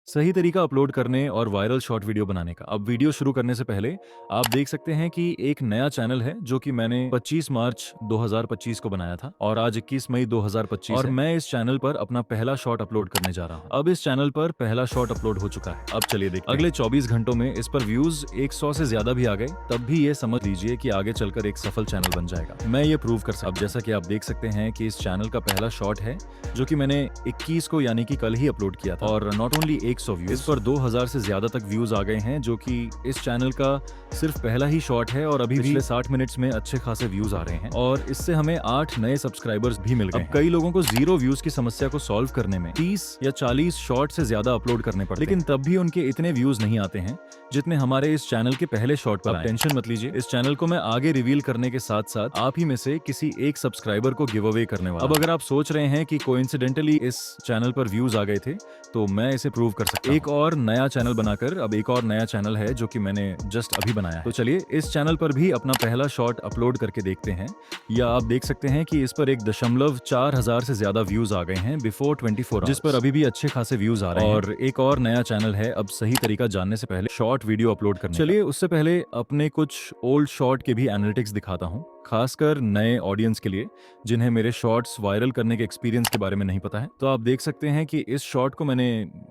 सही तरीका अपलोड करने और वायरल शॉर्ट वीडियो बनाने का। अब वीडियो शुरू करने से पहले आप देख सकते हैं कि एक नया चैनल है जो कि मैंने 25 मार्च 2025 को बनाया था और आज 21 मई 2025 और मैं इस चैनल पर अपना पहला शॉर्ट अपलोड करने जा रहा हूं। अब इस चैनल पर पहला शॉर्ट अपलोड हो चुका है। अब चलिए देखते हैं। अगले 24 घंटों में इस पर व्यूज 100 से ज्यादा भी आ गए तब भी ये समझ लीजिए कि आगे चलकर एक सफल चैनल बन जाएगा। मैं ये प्रूव कर सकता हूं। अब जैसा कि आप देख सकते हैं कि इस चैनल का पहला शॉर्ट है जो कि मैंने 21 को यानी कि कल ही अपलोड किया था और नॉट ओनली 100 व्यूज, इस पर 2000 से ज्यादा तक व्यूज आ गए हैं जो कि इस चैनल का सिर्फ पहला ही शॉर्ट है और अभी पिछले 60 मिनट्स में अच्छे खासे व्यूज आ रहे हैं और इससे हमें 8 नए सब्सक्राइबर्स भी मिल गए हैं। कई लोगों को 0 व्यूज की समस्या को सॉल्व करने में 30 या 40 शॉर्ट से ज्यादा अपलोड करने पड़ते हैं, लेकिन तब भी उनके इतने व्यूज नहीं आते हैं जितने हमारे इस चैनल के पहले शॉर्ट पर आए। टेंशन मत लीजिए, इस चैनल को मैं आगे रिवील करने के साथ साथ आप ही में से किसी एक सब्सक्राइबर को गिव अवे करने वाला। अब अगर आप सोच रहे हैं कि कोइंसिडेंटली इस चैनल पर व्यूज आ गए थे तो मैं इसे प्रूव कर सकता हूं। एक और नया चैनल बनाकर अब एक और नया चैनल है जो कि मैंने जस्ट अभी बनाया है। तो चलिए इस चैनल पर भी अपना पहला शॉर्ट अपलोड करके देखते हैं। या आप देख सकते हैं कि इस पर 1.4 से ज्यादा व्यूज आ गए हैं बिफोर 24 आवर्स, जिस पर अभी भी अच्छे खासे व्यूज आ रहे हैं। और एक और नया चैनल है अब सही तरीका जानने से पहले शॉर्ट वीडियो अपलोड करने। चलिए उससे पहले अपने कुछ ओल्ड शॉर्ट के भी एनालिटिक्स दिखाता हूं, खासकर नए ऑडियंस के लिए जिन्हें मेरे शॉर्ट्स वायरल करने के एक्सपीरियंस के बारे में नहीं पता है। तो आप देख सकते हैं कि इस शॉर्ट को मैंने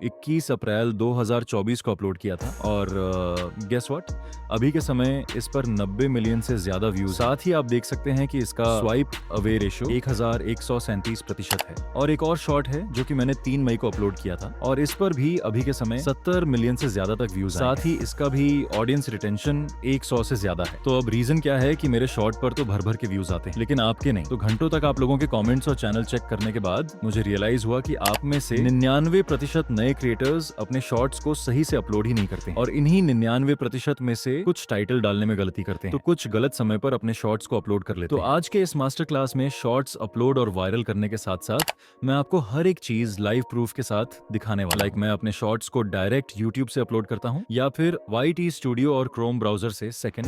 21 अप्रैल 2024 को अपलोड किया था और गेस व्हाट, अभी के समय इस पर 90 मिलियन से ज्यादा व्यूज। साथ ही आप देख सकते हैं कि इसका स्वाइप अवे रेशियो 1137% है। और एक और शॉर्ट है जो कि मैंने 3 मई को अपलोड किया था और इस पर भी अभी के समय 70 मिलियन से ज्यादा तक व्यूज। साथ ही इसका भी ऑडियंस रिटेंशन 100 से ज्यादा है। तो अब रीजन क्या है कि मेरे शॉर्ट पर तो भर भर के व्यूज आते हैं लेकिन आपके नहीं। तो घंटों तक आप लोगों के कमेंट्स और चैनल चेक करने के बाद मुझे रियलाइज हुआ कि आप में से 99% नए क्रिएटर्स अपने शॉर्ट्स को सही से अपलोड ही नहीं करते और इन्हीं 99% में से कुछ टाइटल डालने में गलती करते हैं, तो कुछ गलत समय पर अपने शॉर्ट्स को अपलोड कर लेते हैं। तो आज के इस मास्टर क्लास में शॉर्ट्स अपलोड और वायरल करने के साथ साथ मैं आपको हर एक चीज लाइव प्रूफ के साथ दिखाने वाला। लाइक मैं अपने शॉर्ट्स को डायरेक्ट यूट्यूब से अपलोड करता हूँ या फिर YT स्टूडियो और क्रोम ब्राउजर से। सेकंड,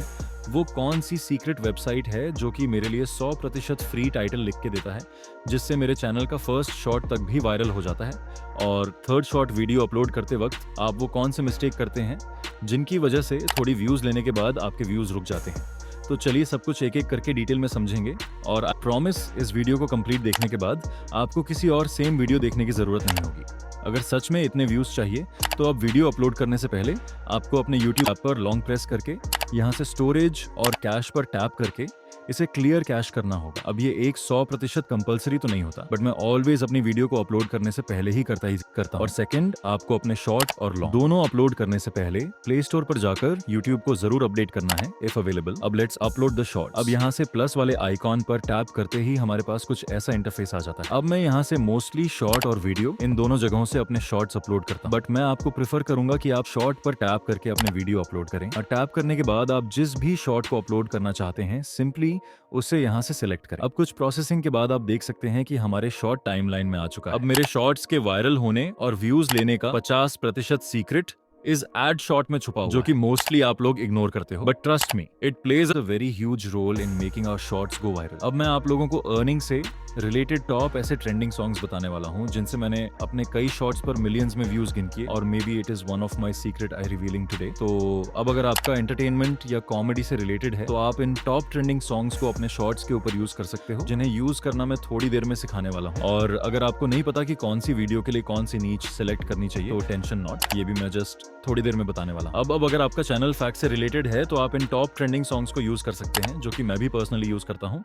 वो कौन सी सीक्रेट वेबसाइट है जो कि मेरे लिए 100% फ्री टाइटल लिख के देता है जिससे मेरे चैनल का फर्स्ट शॉर्ट तक भी वायरल हो जाता है। और थर्ड शॉर्ट वीडियो अपलोड करते वक्त आप वो कौन से मिस्टेक करते हैं जिनकी वजह से थोड़ी व्यूज लेने के बाद आपके व्यूज रुक जाते हैं। तो चलिए सब कुछ एक एक करके डिटेल में समझेंगे और आई प्रॉमिस इस वीडियो को कंप्लीट देखने के बाद आपको किसी और सेम वीडियो देखने की जरूरत नहीं होगी। अगर सच में इतने व्यूज चाहिए तो अब वीडियो अपलोड करने से पहले आपको अपने YouTube ऐप पर लॉन्ग प्रेस करके यहाँ से स्टोरेज और कैश पर टैप करके इसे क्लियर कैश करना होगा। अब ये 100% कंपलसरी तो नहीं होता बट मैं ऑलवेज अपनी वीडियो को अपलोड करने से पहले ही करता हूँ। और सेकंड, आपको अपने शॉर्ट और लॉन्ग दोनों अपलोड करने से पहले प्ले स्टोर पर जाकर यूट्यूब को जरूर अपडेट करना है इफ अवेलेबल। अब लेट्स अपलोड द शॉर्ट। अब यहाँ से प्लस वाले आइकॉन पर टैप करते ही हमारे पास कुछ ऐसा इंटरफेस आ जाता है। अब मैं यहाँ से मोस्टली शॉर्ट और वीडियो इन दोनों जगहों से अपने शॉर्ट्स अपलोड करता हूँ बट मैं आपको प्रेफर करूंगा कि आप शॉर्ट पर टैप करके अपने वीडियो अपलोड करें और टैप करने के बाद आप जिस भी शॉर्ट को अपलोड करना चाहते हैं सिंपली उसे यहाँ से सिलेक्ट करें। अब कुछ प्रोसेसिंग के बाद आप देख सकते हैं कि हमारे शॉर्ट टाइमलाइन में आ चुका है। अब मेरे शॉर्ट्स के वायरल होने और व्यूज लेने का 50% सीक्रेट इस एड शॉर्ट में छुपा हुआ जो कि मोस्टली आप लोग इग्नोर करते हो but trust me it plays a very huge role in making our shorts go viral. अब मैं आप लोगों को अर्निंग से रिलेटेड टॉप ऐसे ट्रेंडिंग सॉन्ग्स बताने वाला हूं जिनसे मैंने अपने कई शॉर्ट्स पर मिलियंस में व्यूज गिन किए और may be it is one of my secret I revealing today. तो अब अगर आपका एंटरटेनमेंट या कॉमेडी से रिलेटेड है तो आप इन टॉप ट्रेंडिंग सॉन्ग्स को अपने शॉर्ट्स के ऊपर यूज कर सकते हो जिन्हें यूज करना मैं थोड़ी देर में सिखाने वाला हूँ। और अगर आपको नहीं पता कि कौन सी वीडियो के लिए कौन सी नीच सेलेक्ट करनी चाहिए तो टेंशन नॉट, ये भी मैं जस्ट थोड़ी देर में बताने वाला। अब अगर आपका चैनल फैक्ट से रिलेटेड है तो आप इन टॉप ट्रेंडिंग सॉन्ग्स को यूज कर सकते हैं जो कि मैं भी पर्सनली यूज करता हूं।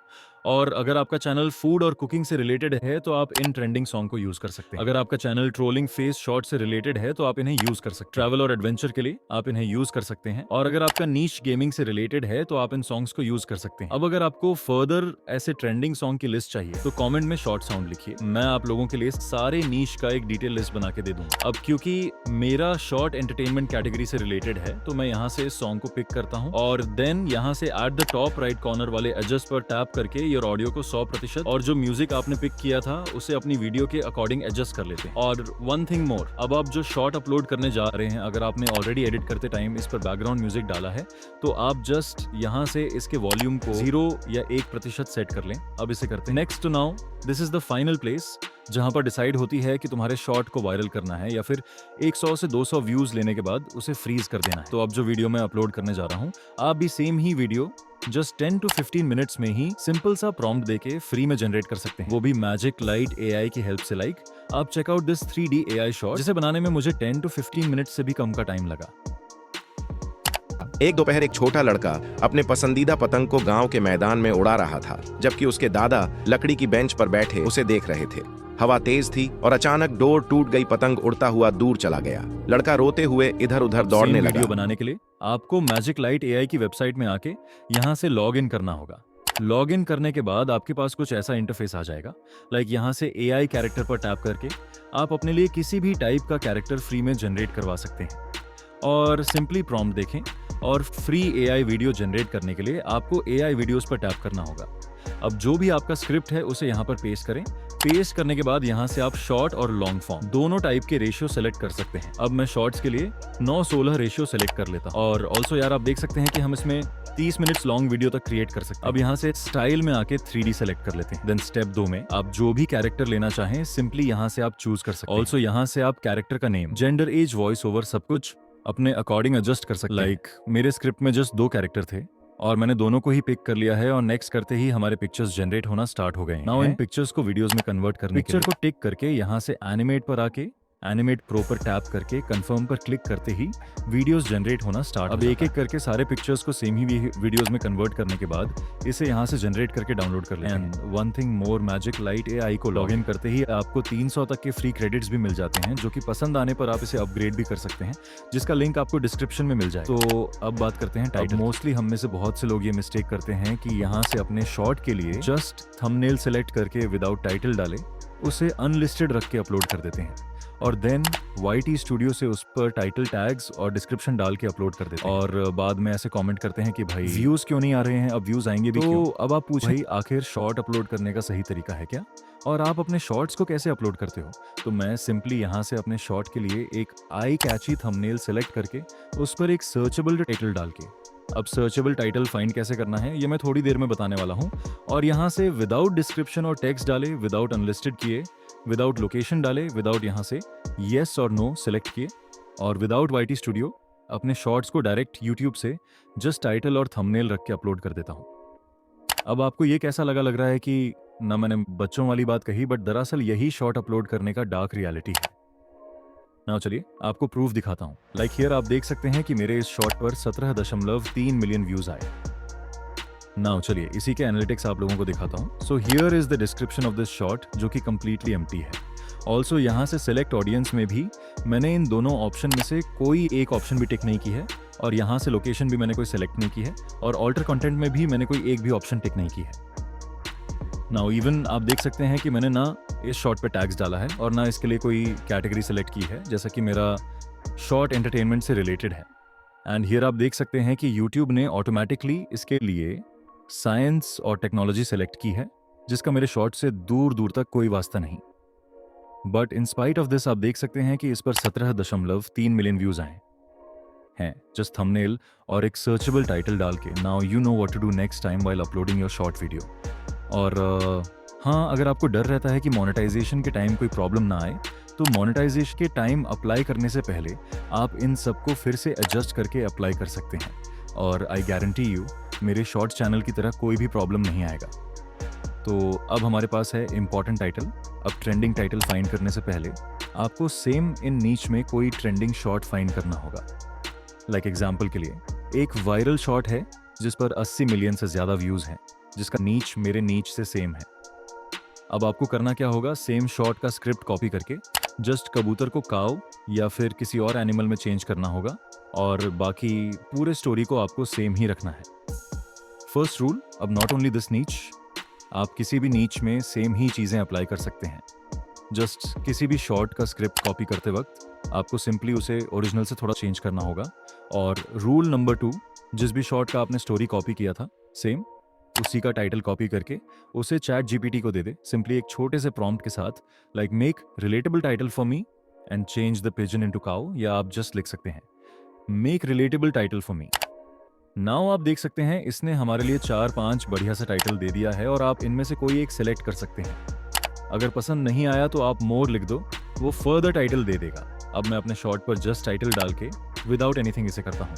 और अगर आपका चैनल फूड और कुकिंग से रिलेटेड है तो आप इन ट्रेंडिंग सॉन्ग को यूज कर सकते हैं। अगर आपका चैनल ट्रोलिंग फेस शॉर्ट से रिलेटेड है तो आप इन्हें यूज कर सकते हैं। ट्रैवल और एडवेंचर के लिए आप इन्हें यूज कर सकते हैं। और अगर आपका नीश गेमिंग से रिलेटेड है तो आप इन सॉन्ग्स को यूज कर सकते हैं। अब अगर आपको फर्दर ऐसे ट्रेंडिंग सॉन्ग की लिस्ट चाहिए तो कमेंट में शॉर्ट साउंड लिखिए, मैं आप लोगों के लिए सारे नीश का एक डिटेल लिस्ट बना के दे दूंगा। अब क्योंकि मेरा शॉर्ट एंटरटेनमेंट कैटेगरी से रिलेटेड है तो मैं यहाँ से इस सॉन्ग को पिक करता हूँ और देन यहाँ से at the top right corner वाले एडजस्ट पर टैप करके योर ऑडियो को 100% और जो म्यूजिक आपने पिक किया था उसे अपनी वीडियो के अकॉर्डिंग एडजस्ट कर लेते हैं। और वन थिंग मोर, अब आप जो शॉर्ट अपलोड करने जा रहे हैं, अगर आपने ऑलरेडी एडिट करते टाइम इस पर बैकग्राउंड म्यूजिक डाला है तो आप जस्ट यहाँ से इसके वॉल्यूम को 0 या 1% सेट कर लें। अब इसे करते हैं। Next now this is the final place जहां पर डिसाइड होती है कि तुम्हारे शॉर्ट को वायरल करना है या फिर 100 से 200 व्यूज लेने के बाद उसे फ्रीज कर देना है। तो अब जो वीडियो मैं अपलोड करने जा रहा हूं, आप भी same he video just 10 to 15 minutes में ही सिंपल सा प्रॉम्प्ट देके फ्री में जनरेट कर सकते हैं, वो भी मैजिक लाइट एआई की हेल्प से। आप checkout this 3D AI shot, जिसे बनाने में मुझे 10 to 15 मिनट्स से भी कम का टाइम लगा। एक दोपहर एक छोटा लड़का अपने पसंदीदा पतंग को गांव के मैदान में उड़ा रहा था, जबकि उसके दादा लकड़ी की बेंच पर बैठे उसे देख रहे थे। हवा तेज थी और अचानक डोर टूट गई, पतंग उड़ता हुआ दूर चला गया। लड़का रोते हुए इधर उधर दौड़ने लगा। वीडियो बनाने के लिए आपको मैजिक लाइट एआई की वेबसाइट में आके यहाँ से लॉग इन करना होगा। लॉग इन करने के बाद आपके पास कुछ ऐसा इंटरफेस आ जाएगा। यहाँ से एआई कैरेक्टर पर टैप करके आप अपने लिए किसी भी टाइप का कैरेक्टर फ्री में जनरेट करवा सकते हैं। और सिंपली प्रॉम्प्ट देखें और फ्री एआई वीडियो जनरेट करने के लिए आपको एआई वीडियोस पर टैप करना होगा। अब जो भी आपका स्क्रिप्ट है उसे यहाँ पर पेस्ट करें। पेस्ट करने के बाद यहाँ से आप शॉर्ट और लॉन्ग फॉर्म दोनों टाइप के रेशियो सेलेक्ट कर सकते हैं। अब मैं शॉर्ट्स के लिए 9:16 रेशियो सेलेक्ट कर लेता हूँ। और ऑल्सो यार आप देख सकते हैं कि हम इसमें 30 मिनट्स लॉन्ग वीडियो तक क्रिएट कर सकते हैं। अब यहाँ से स्टाइल में आके 3D सेलेक्ट कर लेते हैं। देन स्टेप 2 में आप जो भी कैरेक्टर लेना चाहें सिंपली यहाँ से आप चूज कर सकते हैं। ऑल्सो यहाँ से आप कैरेक्टर का name, gender, age, voice over सब कुछ अपने अकॉर्डिंग एडजस्ट कर सकते हैं। मेरे स्क्रिप्ट में जस्ट 2 कैरेक्टर थे और मैंने दोनों को ही पिक कर लिया है और नेक्स्ट करते ही हमारे पिक्चर्स जनरेट होना स्टार्ट हो गए हैं। नाउ इन पिक्चर्स को वीडियोस में कन्वर्ट करने के लिए पिक्चर को टिक करके यहाँ से एनिमेट पर आके एनिमेट प्रो पर टैप करके कंफर्म पर क्लिक करते ही वीडियोस जनरेट होना स्टार्ट। अब एक एक करके सारे पिक्चर्स को सेम ही वीडियोस में कन्वर्ट करने के बाद इसे यहाँ से जनरेट करके डाउनलोड कर लेते हैं। One thing more, magic light AI को लॉग इन करते ही आपको 300 तक के फ्री क्रेडिट्स भी मिल जाते हैं, जो कि पसंद आने पर आप इसे अपग्रेड भी कर सकते हैं, जिसका लिंक आपको डिस्क्रिप्शन में मिल जाए। तो अब बात करते हैं टाइटल। मोस्टली हम में से बहुत से लोग ये मिस्टेक करते हैं कि यहाँ से अपने शॉर्ट के लिए जस्ट थंबनेल सेलेक्ट करके विदाउट टाइटल डाले उसे अनलिस्टेड रख के अपलोड कर देते हैं और देन YT स्टूडियो से उस पर टाइटल टैग्स और डिस्क्रिप्शन डाल के अपलोड कर देते हैं। और बाद में ऐसे कमेंट करते हैं कि भाई व्यूज क्यों नहीं आ रहे हैं, अब व्यूज आएंगे भी क्यों? अब आप पूछे भाई आखिर शॉर्ट अपलोड करने का सही तरीका है क्या, और आप अपने शॉर्ट्स को कैसे अपलोड करते हो? तो मैं सिंपली यहाँ से अपने शॉर्ट के लिए एक आई कैची थंबनेल सेलेक्ट करके उस पर एक सर्चेबल टाइटल डाल के, अब सर्चेबल टाइटल फाइंड कैसे करना है ये मैं थोड़ी देर में बताने वाला हूँ। और यहाँ से विदाउट डिस्क्रिप्शन और टेक्स्ट डाले, विदाउट अनलिस्टेड किए, विदाउट लोकेशन डाले, विदाउट यहाँ से येस और नो सेलेक्ट किए और विदाउट YT स्टूडियो अपने शॉर्ट्स को डायरेक्ट यूट्यूब से जस्ट टाइटल और थंबनेल रख के अपलोड कर देता हूँ। अब आपको ये कैसा लग रहा है कि ना मैंने बच्चों वाली बात कही, बट दरअसल यही शॉर्ट अपलोड करने का डार्क रियलिटी है। ना चलिए आपको प्रूफ दिखाता हूँ। हियर आप देख सकते हैं कि मेरे इस शॉर्ट पर 17.3 मिलियन व्यूज आए। नाउ चलिए इसी के एनालिटिक्स आप लोगों को दिखाता हूँ। So here is the description of this short, जो कि कंप्लीटली एम्प्टी है। ऑल्सो यहाँ से सिलेक्ट ऑडियंस में भी मैंने इन दोनों ऑप्शन में से कोई एक ऑप्शन भी टिक नहीं की है और यहाँ से लोकेशन भी मैंने कोई सिलेक्ट नहीं की है और ऑल्टर कंटेंट में भी मैंने कोई एक भी ऑप्शन टिक नहीं की है। नाउ इवन आप देख सकते हैं कि मैंने ना इस शॉर्ट पे टैग्स डाला है और ना इसके लिए कोई कैटेगरी सेलेक्ट की है, जैसा कि मेरा शॉर्ट एंटरटेनमेंट से रिलेटेड है। एंड हियर आप देख सकते हैं कि यूट्यूब ने ऑटोमेटिकली इसके लिए साइंस और टेक्नोलॉजी सेलेक्ट की है, जिसका मेरे शॉर्ट से दूर दूर तक कोई वास्ता नहीं। But in spite of this आप देख सकते हैं कि इस पर 17.3 मिलियन व्यूज आए हैं जस्ट थंबनेल और एक सर्चेबल टाइटल डाल के। Now you know what to do next time while uploading your short video. और हाँ, अगर आपको डर रहता है कि मोनेटाइजेशन के टाइम कोई प्रॉब्लम ना आए, तो मोनेटाइजेशन के टाइम अप्लाई करने से पहले आप इन सबको फिर से एडजस्ट करके अप्लाई कर सकते हैं और आई गारंटी यू मेरे शॉर्ट चैनल की तरह कोई भी प्रॉब्लम नहीं आएगा। तो अब हमारे पास है इम्पॉर्टेंट टाइटल। अब ट्रेंडिंग टाइटल फाइंड करने से पहले आपको सेम इन नीच में कोई ट्रेंडिंग शॉर्ट फाइंड करना होगा। एग्जाम्पल के लिए एक वायरल शॉर्ट है जिस पर 80 मिलियन से ज़्यादा व्यूज़ हैं, जिसका नीच मेरे नीच से सेम है। अब आपको करना क्या होगा, सेम शॉर्ट का स्क्रिप्ट कॉपी करके जस्ट कबूतर को काऊ या फिर किसी और एनिमल में चेंज करना होगा और बाकी पूरे स्टोरी को आपको सेम ही रखना है। फर्स्ट रूल, अब नॉट ओनली दिस नीच, आप किसी भी नीच में सेम ही चीज़ें अप्लाई कर सकते हैं। जस्ट किसी भी शॉर्ट का स्क्रिप्ट कॉपी करते वक्त आपको सिंपली उसे ओरिजिनल से थोड़ा चेंज करना होगा। और रूल नंबर 2, जिस भी शॉर्ट का आपने स्टोरी कॉपी किया था सेम, उसी का टाइटल कॉपी करके उसे चैट जीपीटी को दे दे, सिंपली एक छोटे से प्रॉम्प्ट के साथ, like make relatable title for me and change the pigeon into cow, या आप जस्ट लिख सकते हैं make relatable title for me. Now आप देख सकते हैं इसने हमारे लिए 4-5 बढ़िया सा टाइटल दे दिया है और आप इनमें से कोई एक सिलेक्ट कर सकते हैं। अगर पसंद नहीं आया तो आप मोर लिख दो, वो फर्दर टाइटल दे देगा। अब मैं अपने शॉर्ट पर जस्ट टाइटल डाल के विदाउट एनीथिंग इसे करता हूँ,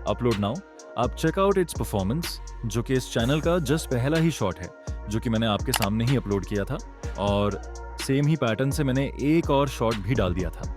अपलोड नाउ। आप चेकआउट इट्स परफॉर्मेंस, जो कि इस चैनल का जस्ट पहला ही शॉट है जो कि मैंने आपके सामने ही अपलोड किया था, और सेम ही पैटर्न से मैंने एक और शॉट भी डाल दिया था।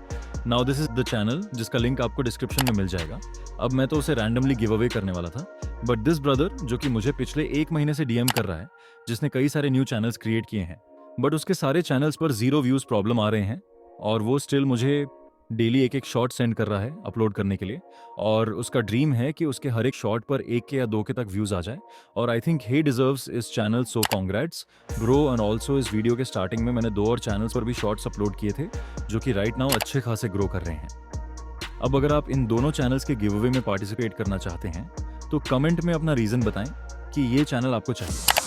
Now this is the channel जिसका लिंक आपको डिस्क्रिप्शन में मिल जाएगा। अब मैं तो उसे रैंडमली गिव अवे करने वाला था, बट दिस ब्रदर जो कि मुझे पिछले 1 महीने से डीएम कर रहा है, जिसने कई सारे न्यू चैनल्स क्रिएट किए हैं, बट उसके सारे चैनल्स पर 0 व्यूज प्रॉब्लम आ रहे हैं, और वो स्टिल मुझे डेली एक शॉट सेंड कर रहा है अपलोड करने के लिए, और उसका ड्रीम है कि उसके हर एक शॉट पर 1 के या 2 के तक व्यूज आ जाए। और आई थिंक ही डिजर्व्स इस channel, so congrats bro. And also इस वीडियो के स्टार्टिंग में मैंने 2 और चैनल्स पर भी शॉर्ट्स अपलोड किए थे जो कि राइट नाउ अच्छे खासे ग्रो कर रहे हैं। अब अगर आप इन दोनों चैनल्स के गिव अवे में पार्टिसिपेट करना चाहते हैं तो कमेंट में अपना रीजन बताएं कि ये चैनल आपको चाहिए।